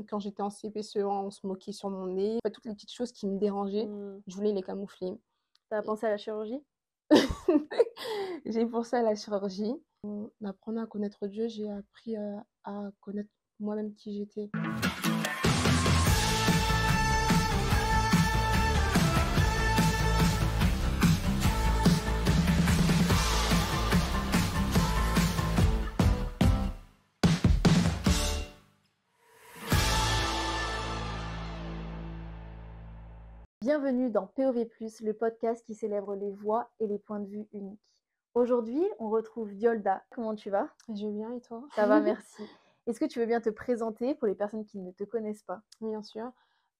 quand j'étais en CP, CE1, on se moquait sur mon nez. En fait, toutes les petites choses qui me dérangeaient, je voulais les camoufler. T'as Et pensé à la chirurgie? j'ai pensé à la chirurgie. En apprenant à connaître Dieu, j'ai appris à connaître moi-même qui j'étais. Bienvenue dans POV+, le podcast qui célèbre les voix et les points de vue uniques. Aujourd'hui, on retrouve Yolda. Comment tu vas? Je vais bien et toi? Ça va, merci. Est-ce que tu veux bien te présenter pour les personnes qui ne te connaissent pas? Bien sûr.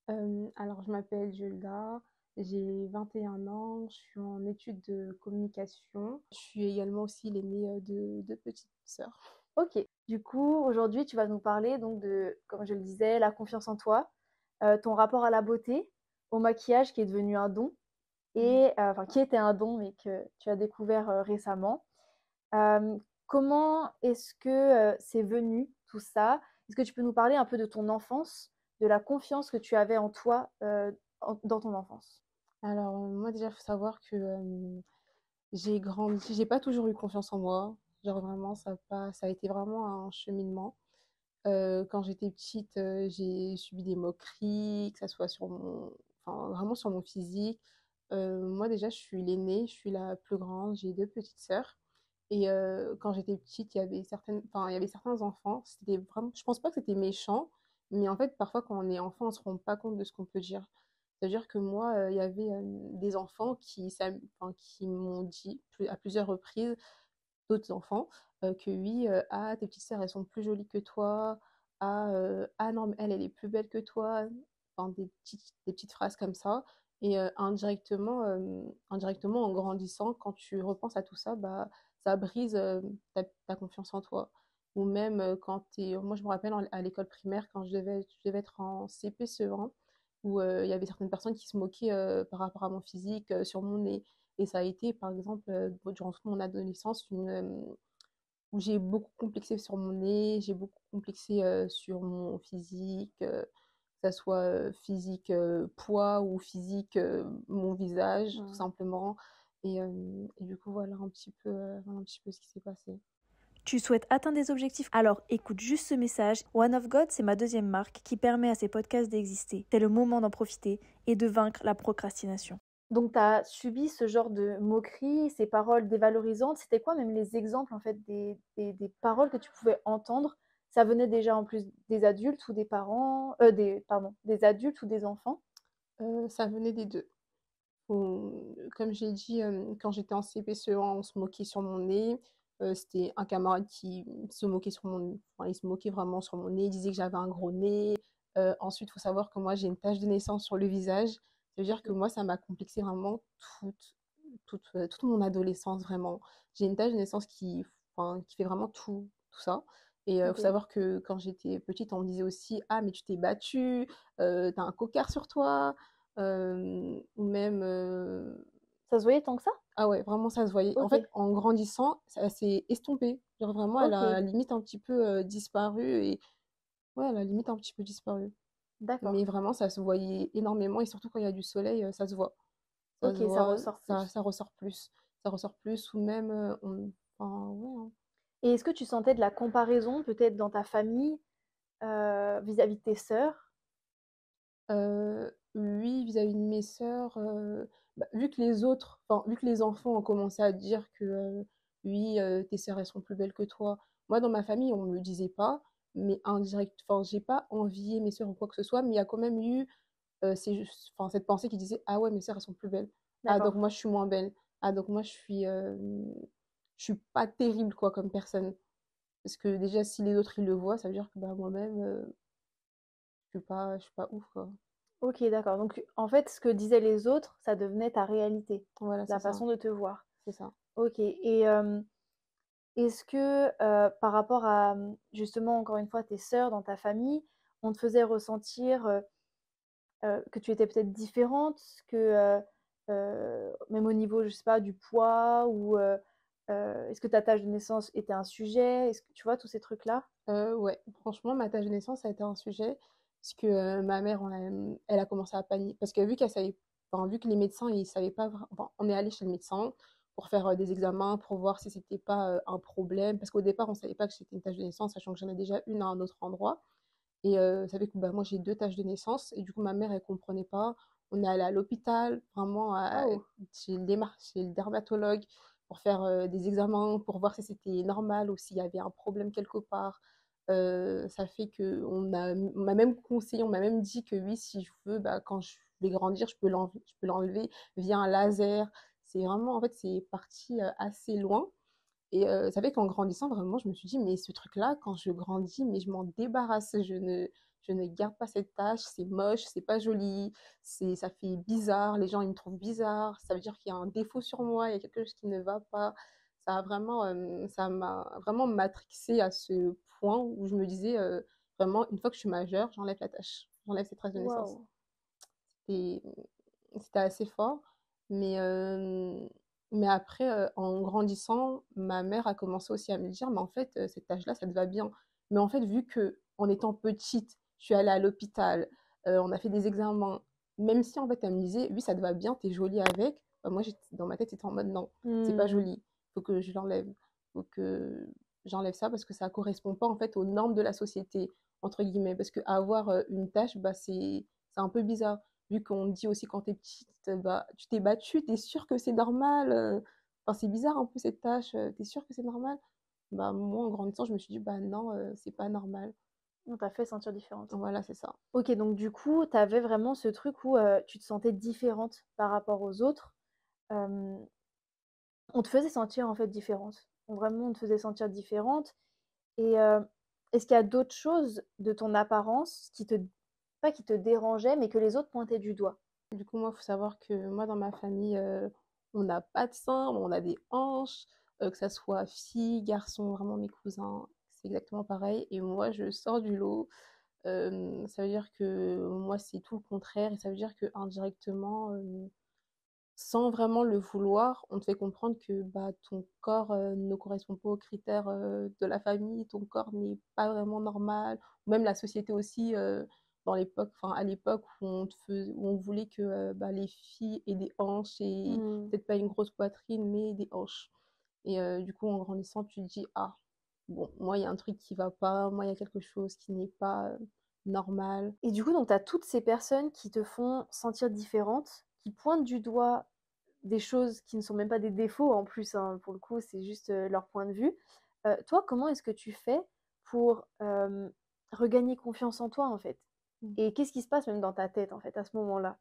Alors, je m'appelle Julda, j'ai 21 ans, je suis en études de communication. Je suis également aussi l'aînée de deux petites sœurs. Ok. Du coup, aujourd'hui, tu vas nous parler donc de, comme je le disais, la confiance en toi, ton rapport à la beauté, au maquillage qui est devenu un don, et enfin qui était un don mais que tu as découvert récemment. Comment est-ce que c'est venu tout ça? Est-ce que tu peux nous parler un peu de ton enfance, de la confiance que tu avais en toi dans ton enfance? Alors, moi déjà, il faut savoir que j'ai grandi, j'ai pas toujours eu confiance en moi. Genre vraiment, ça a été vraiment un cheminement. Quand j'étais petite, j'ai subi des moqueries, que ça soit enfin, vraiment sur mon physique. Moi déjà, je suis l'aînée, je suis la plus grande, j'ai deux petites sœurs. Et quand j'étais petite, il y avait certains enfants, c'était vraiment, je pense pas que c'était méchant, mais en fait, parfois quand on est enfant, on se rend pas compte de ce qu'on peut dire. C'est-à-dire que moi, il y avait des enfants enfin, qui m'ont dit à plusieurs reprises, d'autres enfants, que oui, ah, tes petites sœurs, elles sont plus jolies que toi, ah, ah non, mais elle est plus belle que toi, enfin, des petites phrases comme ça. Et indirectement, en grandissant, quand tu repenses à tout ça, bah, ça brise ta confiance en toi. Ou même moi je me rappelle à l'école primaire, quand je devais être en CP, CE1, où il y avait certaines personnes qui se moquaient par rapport à mon physique, sur mon nez. Et ça a été, par exemple, durant toute mon adolescence, où j'ai beaucoup complexé sur mon nez, j'ai beaucoup complexé sur mon physique, que ça soit physique poids ou physique mon visage, tout simplement. Et du coup, voilà un petit peu ce qui s'est passé. Tu souhaites atteindre des objectifs? Alors écoute juste ce message. One of God, c'est ma deuxième marque qui permet à ces podcasts d'exister. C'est le moment d'en profiter et de vaincre la procrastination. Donc tu as subi ce genre de moqueries, ces paroles dévalorisantes. C'était quoi même les exemples en fait des paroles que tu pouvais entendre? Ça venait déjà en plus des adultes ou des parents, des adultes ou des enfants? Ça venait des deux. Comme j'ai dit, quand j'étais en CP, CE1, on se moquait sur mon nez. C'était un camarade qui se moquait sur enfin, il se moquait vraiment sur mon nez, il disait que j'avais un gros nez. Ensuite, il faut savoir que moi, j'ai une tache de naissance sur le visage. Ça veut dire que moi, ça m'a complexé vraiment toute mon adolescence, vraiment. J'ai une tache de naissance enfin, qui fait vraiment tout ça. Et il faut Ok. savoir que quand j'étais petite, on me disait aussi, ah, mais tu t'es battue, t'as un cocard sur toi. Ou même, Ça se voyait tant que ça? ah ouais, vraiment ça se voyait. En Ok, fait, en grandissant, ça s'est estompé. Genre vraiment, elle a ok, limite un petit peu disparu. Et ouais, elle a limite un petit peu disparu. d'accord. Mais vraiment, ça se voyait énormément. Et surtout quand il y a du soleil, ça se voit. Ça Ok, se ça voit, ressort plus. ça ressort plus. Ça ressort plus. Ou même, enfin, ouais, hein. Et est-ce que tu sentais de la comparaison peut-être dans ta famille vis-à-vis de tes sœurs? Oui, vis-à-vis de mes sœurs, bah, vu que les enfants ont commencé à dire que oui, tes sœurs elles sont plus belles que toi. Moi, dans ma famille, on me le disait pas, mais enfin, j'ai pas envié mes sœurs ou quoi que ce soit, mais il y a quand même eu enfin, cette pensée qui disait, ah ouais, mes sœurs elles sont plus belles. Ah donc D'accord. moi je suis moins belle. Ah donc moi je suis pas terrible quoi comme personne. Parce que déjà si les autres ils le voient, ça veut dire que bah moi-même je suis pas ouf quoi. Ok, d'accord. Donc en fait, ce que disaient les autres, ça devenait ta réalité, Voilà, la c'est ça, façon de te voir. c'est ça. Ok. Et est-ce que par rapport à justement, encore une fois, tes sœurs dans ta famille, on te faisait ressentir que tu étais peut-être différente, que même au niveau, je sais pas, du poids ou est-ce que ta tâche de naissance était un sujet? Est-ce que tu vois tous ces trucs-là? Ouais, franchement, ma tâche de naissance, ça a été un sujet. Parce que ma mère, elle a commencé à paniquer. Parce que vu qu'elle savait, enfin, vu que les médecins, ils savaient pas enfin, on est allé chez le médecin pour faire des examens, pour voir si c'était pas un problème. Parce qu'au départ, on savait pas que c'était une tache de naissance, sachant que j'en ai déjà une à un autre endroit. Et ça fait que bah, moi, j'ai deux taches de naissance. Et du coup, ma mère, elle comprenait pas. On est allé à l'hôpital, vraiment, Oh. chez le dermatologue, pour faire des examens, pour voir si c'était normal ou s'il y avait un problème quelque part. Ça fait que on m'a même conseillé, on m'a même dit que oui, si je veux, bah, quand je vais grandir, je peux l'enlever via un laser. C'est vraiment, en fait, c'est parti assez loin. Et ça fait qu'en grandissant, vraiment, je me suis dit: «Mais ce truc-là, quand je grandis, mais je m'en débarrasse. Je ne garde pas cette tâche, c'est moche, c'est pas joli, ça fait bizarre, les gens, ils me trouvent bizarre, ça veut dire qu'il y a un défaut sur moi, il y a quelque chose qui ne va pas». Ça m'a vraiment matrixée à ce point où je me disais, vraiment: «Une fois que je suis majeure, j'enlève la tâche, j'enlève cette trace de naissance». Waouh. Et c'était assez fort. Mais, mais après, en grandissant, ma mère a commencé aussi à me dire: «Mais en fait, cet âge-là, ça te va bien». Mais en fait, vu que en étant petite, je suis allée à l'hôpital, on a fait des examens, même si en fait elle me disait: «Oui, ça te va bien, tu es jolie avec», bah, moi dans ma tête, c'était en mode: «Non, c'est pas Hmm. joli, faut que je l'enlève, faut que j'enlève ça parce que ça correspond pas en fait aux normes de la société», entre guillemets. Parce qu'avoir, une tache, bah, c'est un peu bizarre. Vu qu'on dit aussi quand t'es petite, bah, tu t'es battue, t'es sûre que c'est normal. Enfin, c'est bizarre un peu cette tâche, t'es sûre que c'est normal? Bah, moi, en grandissant, je me suis dit, bah non, c'est pas normal. On t'a fait sentir différente. Voilà, c'est ça. Ok, donc du coup, t'avais vraiment ce truc où tu te sentais différente par rapport aux autres. Euh, on te faisait sentir en fait différente. Vraiment, on te faisait sentir différente. Et est-ce qu'il y a d'autres choses de ton apparence qui te, pas qui te dérangeaient, mais que les autres pointaient du doigt? Du coup, moi, il faut savoir que moi, dans ma famille, on n'a pas de seins, on a des hanches, que ça soit fille, garçon, vraiment mes cousins, c'est exactement pareil. Et moi, je sors du lot. Ça veut dire que moi, c'est tout le contraire. Et ça veut dire que indirectement, sans vraiment le vouloir, on te fait comprendre que bah, ton corps ne correspond pas aux critères de la famille, ton corps n'est pas vraiment normal, ou même la société aussi, dans l'époque, enfin à l'époque où on voulait que bah, les filles aient des hanches et Hmm. peut-être pas une grosse poitrine, mais des hanches. Et du coup, en grandissant, tu te dis, ah, bon, moi, il y a un truc qui va pas, moi, il y a quelque chose qui n'est pas normal. Et du coup, donc, tu as toutes ces personnes qui te font sentir différente, qui pointent du doigt des choses qui ne sont même pas des défauts en plus, hein, pour le coup, c'est juste leur point de vue. Toi, comment est-ce que tu fais pour regagner confiance en toi, en fait? Et qu'est-ce qui se passe même dans ta tête, en fait, à ce moment-là?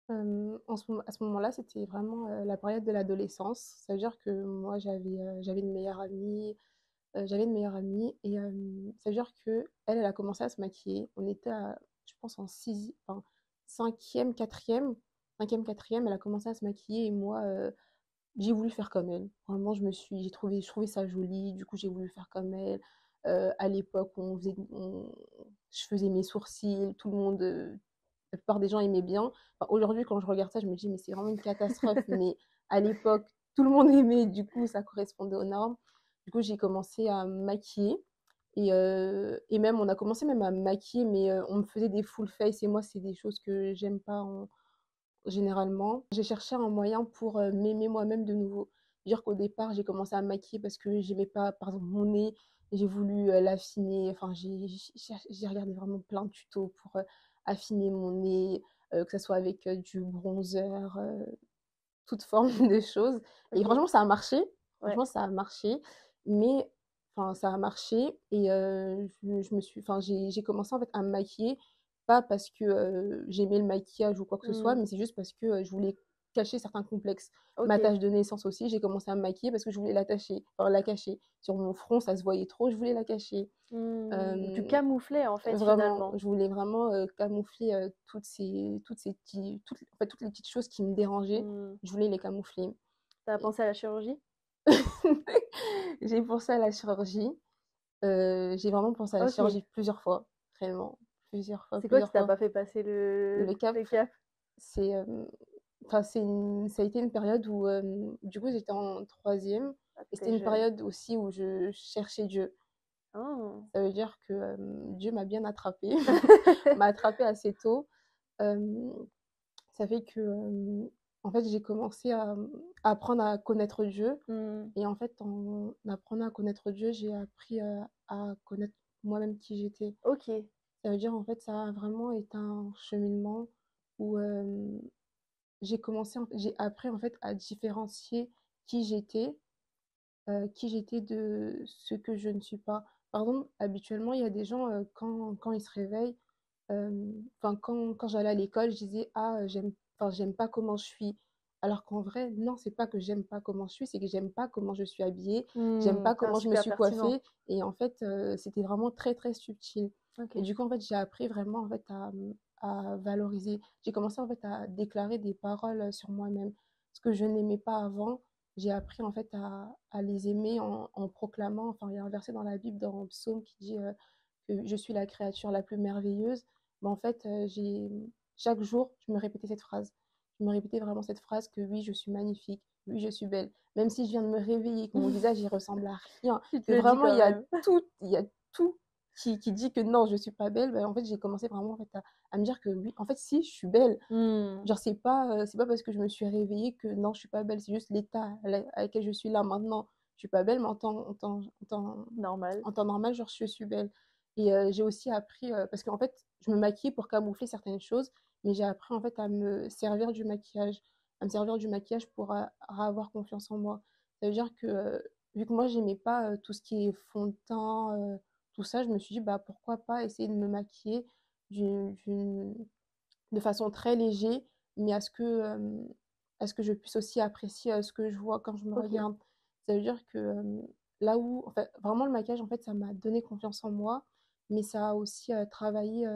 À ce moment-là, c'était vraiment la période de l'adolescence. Ça veut dire que moi, j'avais une meilleure amie, et ça veut dire que elle a commencé à se maquiller. On était à, je pense, en sixième, enfin, cinquième, quatrième, elle a commencé à se maquiller et moi, j'ai voulu faire comme elle. Vraiment, je trouvais ça joli. Du coup, j'ai voulu faire comme elle. À l'époque, je faisais mes sourcils, tout le monde, la plupart des gens aimaient bien. Enfin, aujourd'hui, quand je regarde ça, je me dis, mais c'est vraiment une catastrophe. Mais à l'époque, tout le monde aimait, du coup, ça correspondait aux normes. Du coup, j'ai commencé à me maquiller. Et même, on a commencé même à me maquiller, mais on me faisait des full face. Et moi, c'est des choses que j'aime pas généralement. J'ai cherché un moyen pour m'aimer moi-même de nouveau. Dire qu'au départ, j'ai commencé à me maquiller parce que j'aimais pas, par exemple, mon nez. J'ai voulu l'affiner. Enfin, j'ai regardé vraiment plein de tutos pour affiner mon nez, que ce soit avec du bronzer, toute forme de choses. Et Ok, franchement, ça a marché. ouais. Franchement, ça a marché. Mais, enfin, ça a marché. Et enfin, j'ai commencé en fait à me maquiller, pas parce que j'aimais le maquillage ou quoi que ce soit, Hmm. mais c'est juste parce que je voulais cacher certains complexes. Ok. Ma tache de naissance aussi, j'ai commencé à me maquiller parce que je voulais enfin, la cacher. Sur mon front, ça se voyait trop, je voulais la cacher. Hmm. Tu Euh, camouflais, en fait, Vraiment, finalement. je voulais vraiment camoufler en fait, toutes les petites choses qui me dérangeaient, Hmm. je voulais les camoufler. T'as Et pensé à la chirurgie? j'ai pensé à la chirurgie. J'ai vraiment pensé à la Ok. chirurgie plusieurs fois, réellement, C'est quoi qui plusieurs t'a fois. pas fait passer Le cap, le cap? c'est, enfin, ça a été une période où, du coup, j'étais en troisième, Ah, et c'était t'étais une jeune. période aussi où je cherchais Dieu. Ah. Ça veut dire que Dieu m'a bien attrapée, m'a attrapée assez tôt. Euh, Ça fait que, en fait, j'ai commencé à apprendre à connaître Dieu. Mmh. Et en fait, en apprenant à connaître Dieu, j'ai appris à connaître moi-même qui j'étais. OK. Ça veut dire, en fait, ça a vraiment été un cheminement où j'ai appris, en fait, à différencier qui j'étais de ce que je ne suis pas. Par exemple, habituellement, il y a des gens, quand ils se réveillent, enfin, quand j'allais à l'école, je disais: «Ah, j'aime pas comment je suis». Alors qu'en vrai, non, c'est pas que j'aime pas comment je suis, c'est que j'aime pas comment je suis habillée, j'aime Mmh. pas Ah, comment je me super suis pertinent. coiffée et en fait, c'était vraiment très, très subtil et OK. du coup, en fait, j'ai appris vraiment, en fait, à valoriser. J'ai commencé, en fait, à déclarer des paroles, sur moi-même. Ce que je n'aimais pas avant, j'ai appris, en fait, à les aimer en proclamant, enfin, il y a un verset dans la Bible, dans Psaume qui dit, que je suis la créature la plus merveilleuse. Mais en fait, chaque jour, je me répétais cette phrase. Je me répétais vraiment cette phrase que oui, je suis magnifique, oui, je suis belle. Même si je viens de me réveiller, que mon visage, il ressemble à rien, Tu te que le dis vraiment, quand même. il y a tout qui dit que non, je suis pas belle. Ben, en fait, j'ai commencé vraiment en fait, à me dire que oui, en fait, si, je suis belle. Mmh. Genre, c'est pas parce que je me suis réveillée que non, je suis pas belle. C'est juste l'état à lequel je suis là maintenant. Je suis pas belle, mais Normal. en temps normal, genre, je suis belle. Et j'ai aussi appris, parce qu'en fait, je me maquillais pour camoufler certaines choses, mais j'ai appris en fait à me servir du maquillage pour avoir confiance en moi. Ça veut dire que, vu que moi, j'aimais pas tout ce qui est fond de teint, tout ça, je me suis dit, bah, pourquoi pas essayer de me maquiller d'une de façon très léger, mais à ce que je puisse aussi apprécier ce que je vois quand je me OK. regarde. Ça veut dire que là où, en fait, vraiment le maquillage, en fait, ça m'a donné confiance en moi, mais ça a aussi travaillé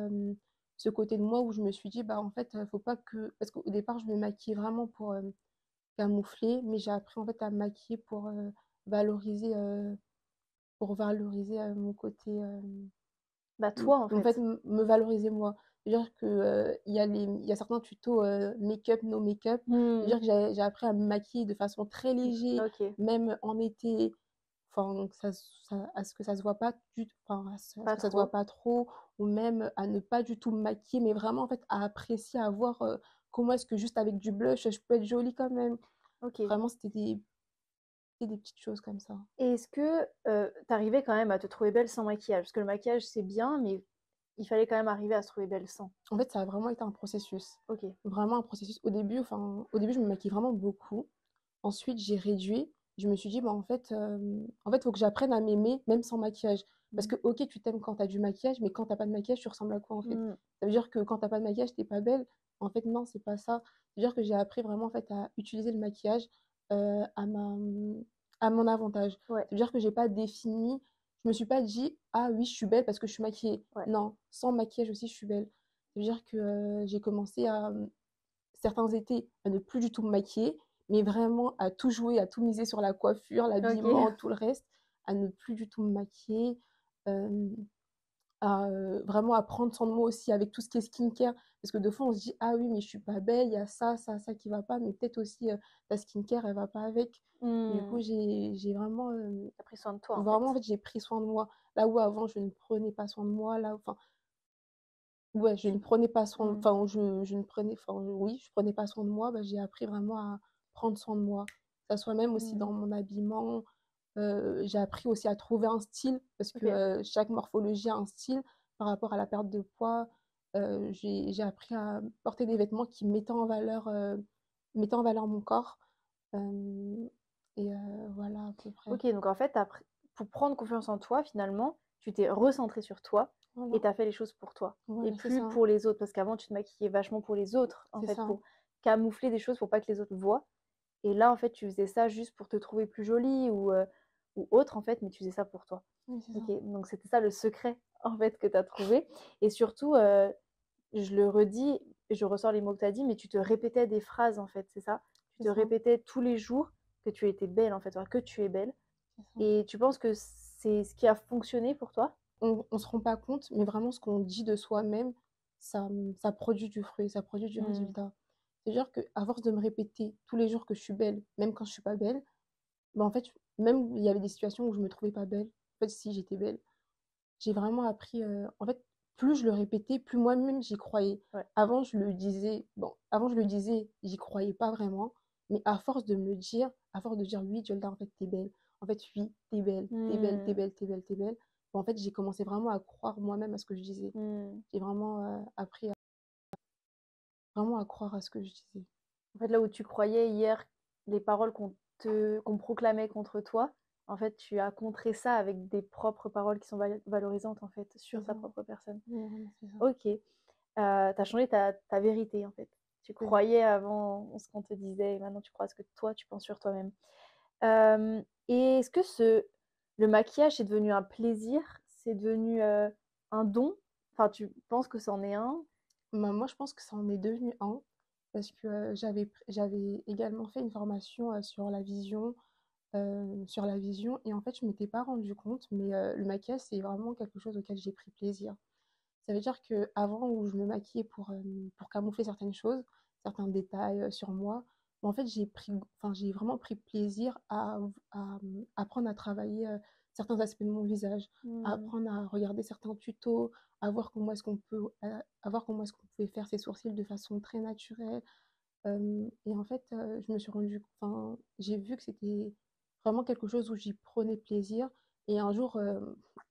ce côté de moi où je me suis dit, bah en fait, faut pas que. Parce qu'au départ, je me maquillais vraiment pour camoufler, mais j'ai appris en fait à me maquiller valoriser, pour valoriser mon côté. Bah, toi, en En fait, fait. me valoriser moi. C'est-à-dire que, il y a certains tutos, make-up, no make-up. Mmh. C'est-à-dire que j'ai appris à me maquiller de façon très léger, OK. même en été, enfin, à ce que ça se voit pas à ce Pas que ça se voit trop. pas trop, ou même à ne pas du tout me maquiller, mais vraiment, en fait, à apprécier, à voir, comment est-ce que juste avec du blush, je peux être jolie quand même. OK. Vraiment, c'était des petites choses comme ça. Et est-ce que, tu quand même à te trouver belle sans maquillage? Parce que le maquillage, c'est bien, mais il fallait quand même arriver à se trouver belle sans. En fait, ça a vraiment été un processus. OK. Vraiment un processus. Au début, je me maquillais vraiment beaucoup. Ensuite, j'ai réduit. Je me suis dit, bah, en fait, il faut que j'apprenne à m'aimer même sans maquillage. Parce Mmh. que, ok, tu t'aimes quand tu as du maquillage, mais quand tu pas de maquillage, tu ressembles à quoi en fait? Mmh. Ça veut dire que quand tu pas de maquillage, t'es pas belle. En fait, non, c'est pas ça. C'est-à-dire que j'ai appris vraiment en fait, à utiliser le maquillage à mon avantage. Ouais, C'est-à-dire que j'ai pas défini, je me suis pas dit, ah oui, je suis belle parce que je suis maquillée. ouais. Non, sans maquillage aussi, je suis belle. Ça veut dire que j'ai commencé certains étés à ne plus du tout me maquiller, mais vraiment à tout jouer, à tout miser sur la coiffure, OK. l'habillement, tout le reste, à ne plus du tout me maquiller, euh, vraiment à prendre soin de moi aussi avec tout ce qui est skincare. Parce que de fois, on se dit, ah oui, mais je suis pas belle, il y a ça, ça, ça qui va pas, mais peut-être aussi ta skincare, elle va pas avec. Du coup, Mmh. j'ai vraiment, Tu pris soin de toi, en vraiment, en fait. fait, j'ai pris soin de moi. Là où avant, je ne prenais pas soin de moi, enfin, ouais, je ne prenais pas soin, Mmh. enfin, je ne prenais, enfin, oui, je prenais pas soin de moi, bah, j'ai appris vraiment à prendre soin de moi. Que ça soit même aussi Mmh. dans mon habillement, j'ai appris aussi à trouver un style, parce que OK. chaque morphologie a un style par rapport à la perte de poids. J'ai appris à porter des vêtements qui mettaient en valeur mon corps. Euh, et voilà, à peu près. OK, donc en fait, pour prendre confiance en toi, finalement, tu t'es recentré sur toi et Voilà, tu as fait les choses pour toi et voilà, c'est plus ça, pour les autres. Parce qu'avant, tu te maquillais vachement pour les autres, en c'est fait, ça, pour camoufler des choses pour pas que les autres voient. Et là, en fait, tu faisais ça juste pour te trouver plus jolie ou autre, en fait, mais tu faisais ça pour toi. oui, c'est ça, OK, donc c'était ça le secret, en fait, que tu as trouvé. Et surtout, je le redis, je ressors les mots que tu as dit, mais tu te répétais des phrases, en fait, c'est ça? Tu c'est te ça, répétais tous les jours que tu étais belle, en fait, enfin, que tu es belle. c'est ça. Et tu penses que c'est ce qui a fonctionné pour toi? On se rend pas compte, mais vraiment ce qu'on dit de soi-même, ça produit du fruit, ça produit du Mmh. résultat. C'est-à-dire qu'à force de me répéter tous les jours que je suis belle, même quand je suis pas belle, bah en fait, même il y avait des situations où je me trouvais pas belle. En fait, si j'étais belle. j'ai vraiment appris, en fait, plus je le répétais, plus moi-même j'y croyais. Ouais. Avant je le disais, j'y croyais pas vraiment, mais à force de me le dire, à force de dire: «Oui, Diolda, en fait, t'es belle. En fait, oui, t'es belle, t'es belle, t'es Mmh. belle, t'es belle, t'es belle». En fait, j'ai commencé vraiment à croire moi-même à ce que je disais. Mmh. J'ai vraiment, appris vraiment à croire à ce que je disais. En fait, là où tu croyais hier, les paroles qu'on proclamait contre toi, en fait, tu as contré ça avec des propres paroles qui sont valorisantes, en fait, C'est sur ta ça. propre personne. Ouais, vraiment, c'est ça. OK. Tu changé ta vérité, en fait. Tu C'est ça. croyais avant en ce qu'on te disait et maintenant tu crois ce que toi, tu penses sur toi-même. Et est-ce que le maquillage, c'est devenu un plaisir? C'est devenu, un don? Enfin, tu penses que c'en est un? Bah, moi, je pense que ça en est devenu un parce que, j'avais également fait une formation, sur la vision et en fait, je m'étais pas rendu compte, mais le maquillage, c'est vraiment quelque chose auquel j'ai pris plaisir. Ça veut dire qu'avant où je me maquillais pour camoufler certaines choses, certains détails, sur moi, bah, en fait, j'ai vraiment pris plaisir à apprendre à travailler, certains aspects de mon visage, à Mmh. apprendre à regarder certains tutos, à voir comment est-ce qu'on pouvait faire ses sourcils de façon très naturelle. Et en fait, je me suis j'ai vu que c'était vraiment quelque chose où j'y prenais plaisir et un jour,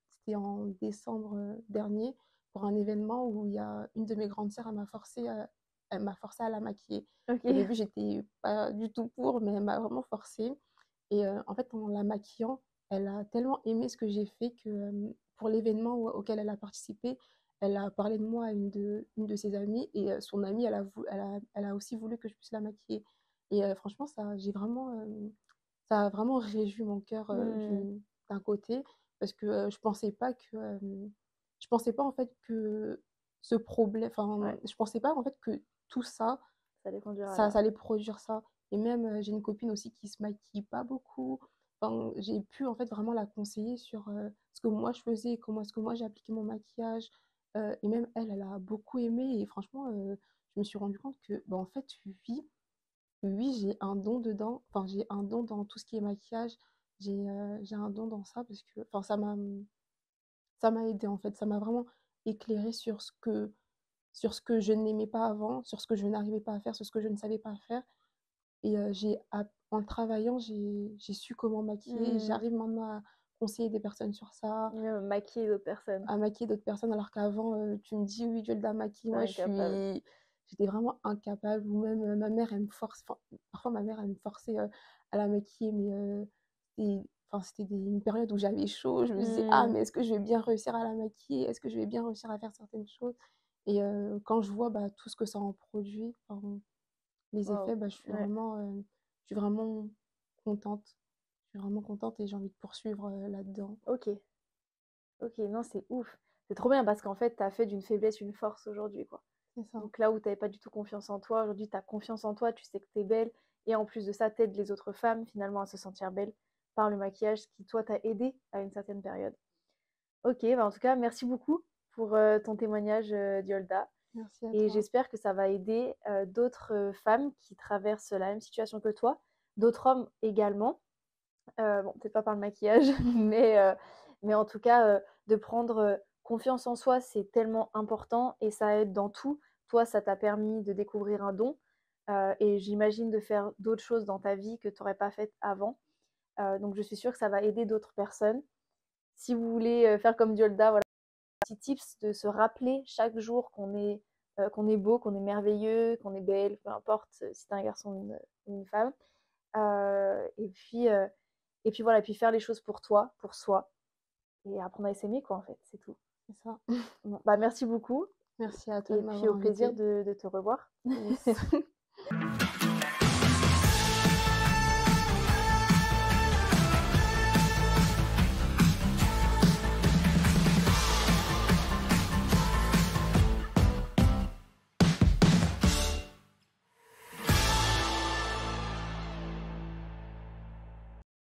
c'était en décembre, dernier, pour un événement où il y a une de mes grandes sœurs, elle m'a forcée à la maquiller. Au OK. début, j'étais pas du tout pour, mais elle m'a vraiment forcée et en fait, en la maquillant, elle a tellement aimé ce que j'ai fait que, pour l'événement auquel elle a participé, elle a parlé de moi à une de ses amies et son amie, elle a aussi voulu que je puisse la maquiller et franchement, ça a vraiment réjoui mon cœur, Mmh. d'un côté parce que, je pensais pas en fait que ce problème Ouais, je pensais pas en fait que tout ça, ça allait conduire à là. ça allait produire ça et même, j'ai une copine aussi qui se maquille pas beaucoup. J'ai pu en fait vraiment la conseiller sur, ce que moi je faisais, comment est-ce que moi j'ai appliqué mon maquillage, et même elle, elle a beaucoup aimé et franchement, je me suis rendu compte que, bah, en fait, oui, j'ai un don dedans, j'ai un don dans tout ce qui est maquillage. J'ai un don dans ça parce que ça m'a aidée en fait. Ça m'a vraiment éclairée sur ce que je n'aimais pas avant, sur ce que je n'arrivais pas à faire, sur ce que je ne savais pas faire et en le travaillant, j'ai su comment maquiller. Mmh. J'arrive maintenant à conseiller des personnes sur ça, Même maquiller d'autres personnes. à maquiller d'autres personnes alors qu'avant, tu me dis: «Oui, Diolda, Tu maquille-moi», incapable. j'étais vraiment incapable ou même, ma mère, elle me force parfois ma mère, elle me forçait, à la maquiller mais c'était une période où j'avais chaud. Je me disais: «Ah Mmh. mais est-ce que je vais bien réussir à la maquiller? Est-ce que je vais bien réussir à faire certaines choses?» et quand je vois, bah, tout ce que ça en produit, les Waouh. effets, bah, Ouais. je suis vraiment contente. Je suis vraiment contente et j'ai envie de poursuivre, là-dedans. OK. OK, non, c'est ouf. C'est trop bien parce qu'en fait, tu as fait d'une faiblesse une force aujourd'hui, quoi. C'est ça, Donc là où tu avais pas du tout confiance en toi, aujourd'hui, tu as confiance en toi, tu sais que tu es belle et en plus de ça, tu aides les autres femmes finalement à se sentir belles par le maquillage qui, toi, t'a aidé à une certaine période. OK, bah, en tout cas, merci beaucoup pour, ton témoignage, Diolda merci à et toi. j'espère que ça va aider, d'autres, femmes qui traversent la même situation que toi, d'autres hommes également. Bon, peut-être pas par le maquillage, mais en tout cas, de prendre, confiance en soi, c'est tellement important et ça aide dans tout. Toi, ça t'a permis de découvrir un don, et j'imagine de faire d'autres choses dans ta vie que tu aurais pas faites avant. Donc je suis sûre que ça va aider d'autres personnes. Si vous voulez, faire comme Diolda, voilà, petit tips de se rappeler chaque jour qu'on est beau, qu'on est merveilleux, qu'on est belle, peu importe, si tu es un garçon ou une femme. Et puis, voilà, et puis faire les choses pour toi, pour soi, et apprendre à s'aimer, quoi, en fait, c'est tout. C'est ça. Bon, bah, merci beaucoup, Merci à toi de et puis m'avoir au plaisir invitée. de te revoir. Yes.